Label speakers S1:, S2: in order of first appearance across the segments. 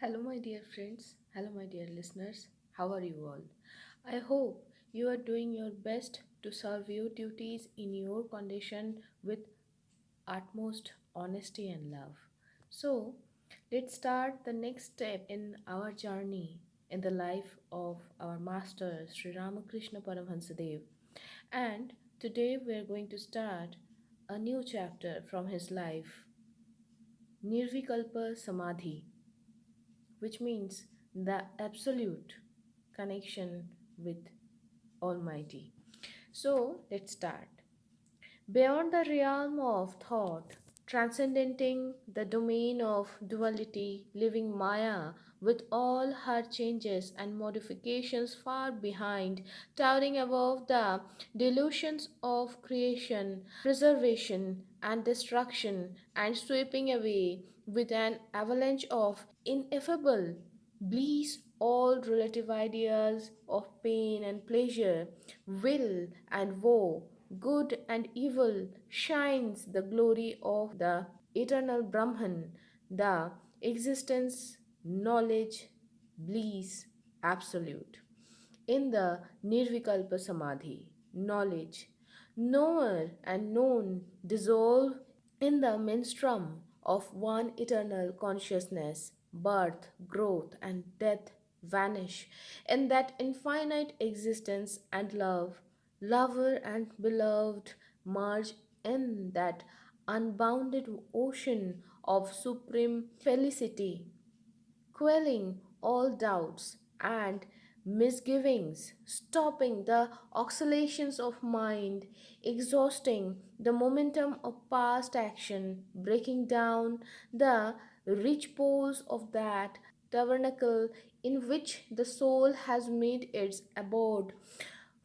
S1: Hello, my dear friends. Hello, my dear listeners. How are you all? I hope you are doing your best to serve your duties in your condition with utmost honesty and love. So, let's start the next step in our journey in the life of our Master Sri Ramakrishna Paramahansadev. And today we are going to start a new chapter from his life, Nirvikalpa Samadhi, which means the absolute connection with Almighty. So let's start. Beyond the realm of thought, transcending the domain of duality, living Maya with all her changes and modifications far behind, towering above the delusions of creation, preservation, and destruction, and sweeping away with an avalanche of ineffable bliss all relative ideas of pain and pleasure, will and woe, good and evil, shines the glory of the eternal Brahman, the existence, knowledge, bliss, absolute. In the Nirvikalpa Samadhi, knowledge, knower and known dissolve in the mainstream of one eternal consciousness. Birth, growth, and death vanish in that infinite existence, and love, lover and beloved merge in that unbounded ocean of supreme felicity, quelling all doubts and misgivings, stopping the oscillations of mind, exhausting the momentum of past action, breaking down the rich poles of that tabernacle in which the soul has made its abode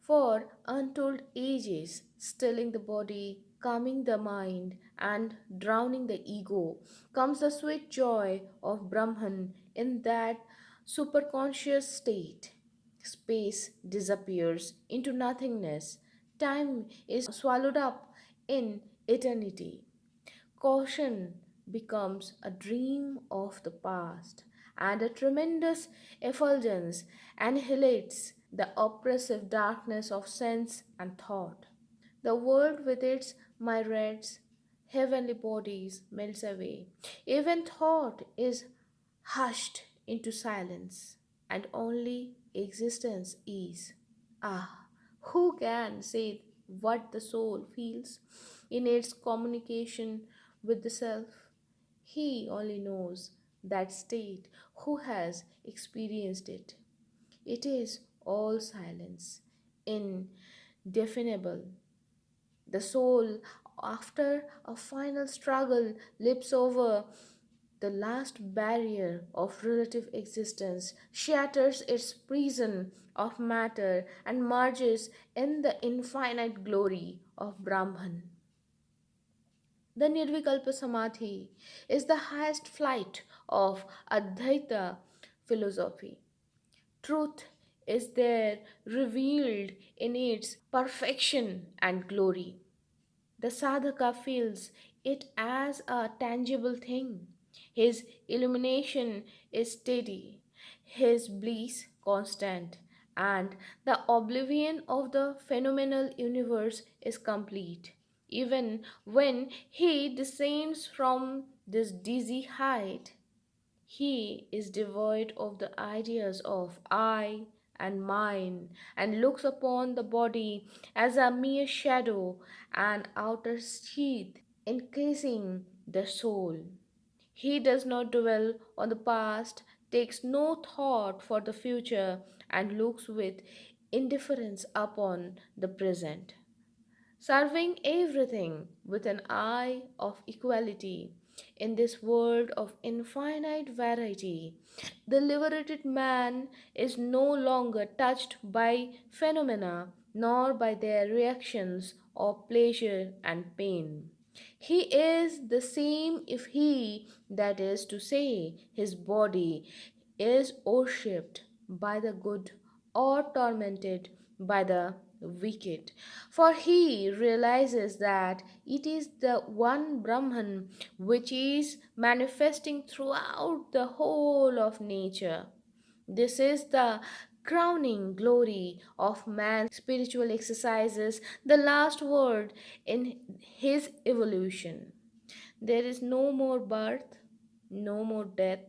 S1: for untold ages, stilling the body, calming the mind, and drowning the ego, comes the sweet joy of Brahman in that superconscious state. Space disappears into nothingness. Time is swallowed up in eternity. Caution becomes a dream of the past, and a tremendous effulgence annihilates the oppressive darkness of sense and thought. The world with its myriads heavenly bodies melts away. Even thought is hushed into silence, and only existence is. Ah, who can say what the soul feels in its communication with the self? He only knows that state who has experienced it. It is all silence, indefinable. The soul, after a final struggle, leaps over the last barrier of relative existence, shatters its prison of matter, and merges in the infinite glory of Brahman. The Nirvikalpa Samadhi is the highest flight of Advaita philosophy. Truth is there revealed in its perfection and glory. The sadhaka feels it as a tangible thing. His illumination is steady, his bliss constant, and the oblivion of the phenomenal universe is complete. Even when he descends from this dizzy height, he is devoid of the ideas of I and mine, and looks upon the body as a mere shadow, an outer sheath encasing the soul. He does not dwell on the past, takes no thought for the future, and looks with indifference upon the present, serving everything with an eye of equality. In this world of infinite variety, the liberated man is no longer touched by phenomena nor by their reactions of pleasure and pain. He is the same if he, that is to say, his body, is worshipped by the good or tormented by the wicked, for he realizes that it is the one Brahman which is manifesting throughout the whole of nature. This is the crowning glory of man's spiritual exercises, the last word in his evolution. There is no more birth, no more death,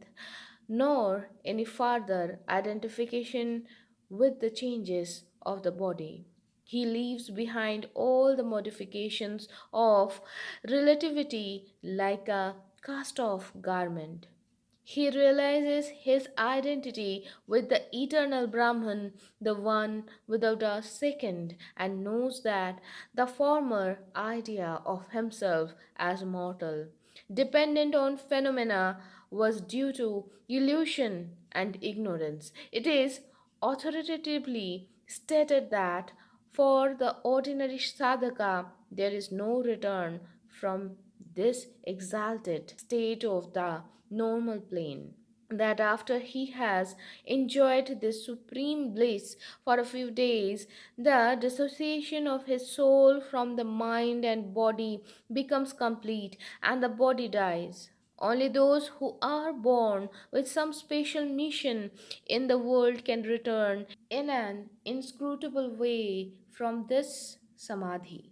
S1: nor any further identification with the changes of the body. He leaves behind all the modifications of relativity like a cast off garment. He realizes his identity with the eternal Brahman, the one without a second, and knows that the former idea of himself as mortal, dependent on phenomena, was due to illusion and ignorance. It is authoritatively stated that for the ordinary sadhaka there is no return from this exalted state of the normal plane. That after he has enjoyed this supreme bliss for a few days, the dissociation of his soul from the mind and body becomes complete and the body dies. Only those who are born with some special mission in the world can return in an inscrutable way from this samadhi.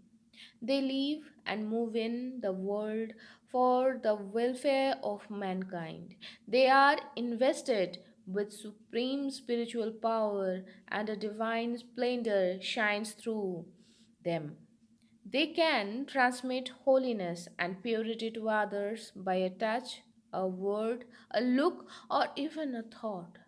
S1: They live and move in the world for the welfare of mankind. They are invested with supreme spiritual power, and a divine splendor shines through them. They can transmit holiness and purity to others by a touch, a word, a look, or even a thought.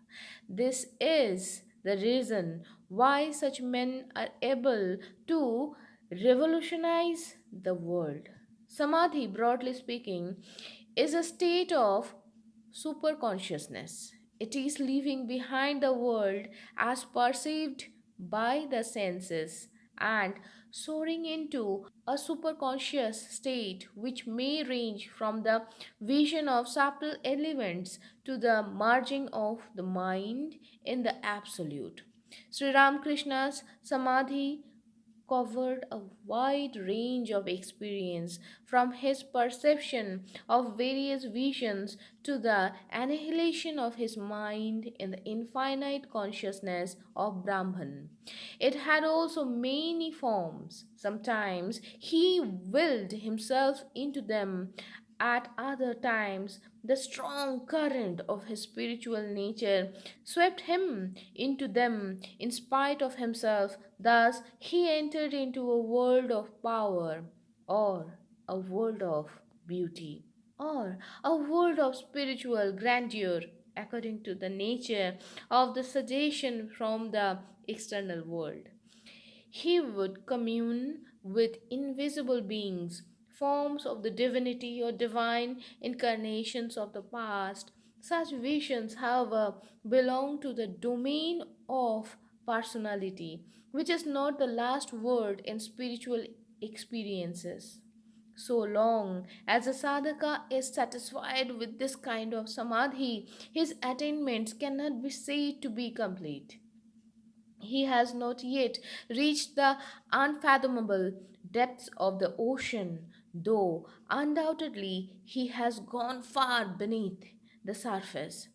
S1: This is the reason why such men are able to revolutionize the world. Samadhi, broadly speaking, is a state of superconsciousness. It is leaving behind the world as perceived by the senses and soaring into a superconscious state which may range from the vision of subtle elements to the merging of the mind in the absolute. Sri Ramakrishna's Samadhi covered a wide range of experience, from his perception of various visions to the annihilation of his mind in the infinite consciousness of Brahman. It had also many forms. Sometimes he willed himself into them, at other times, the strong current of his spiritual nature swept him into them in spite of himself. Thus, he entered into a world of power, or a world of beauty, or a world of spiritual grandeur, according to the nature of the suggestion from the external world. He would commune with invisible beings, forms of the divinity or divine incarnations of the past. Such visions, however, belong to the domain of personality, which is not the last word in spiritual experiences. So long as the sadhaka is satisfied with this kind of samadhi, his attainments cannot be said to be complete. He has not yet reached the unfathomable depths of the ocean, though undoubtedly he has gone far beneath the surface,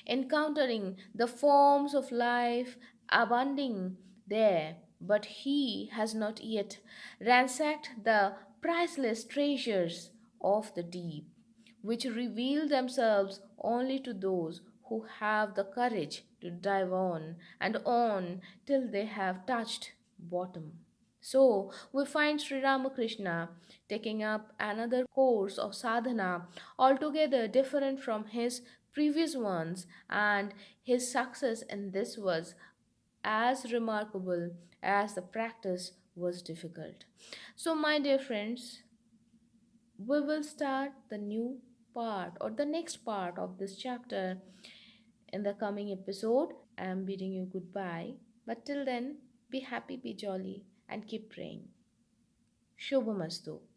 S1: encountering the forms of life abounding there. But he has not yet ransacked the priceless treasures of the deep, which reveal themselves only to those who have the courage to dive on and on till they have touched bottom. So we find Sri Ramakrishna taking up another course of sadhana altogether different from his previous ones, and his success in this was as remarkable as the practice was difficult. So, my dear friends, we will start the new part or the next part of this chapter in the coming episode. I am bidding you goodbye. But till then, be happy, be jolly, and keep praying. Shubhamastu.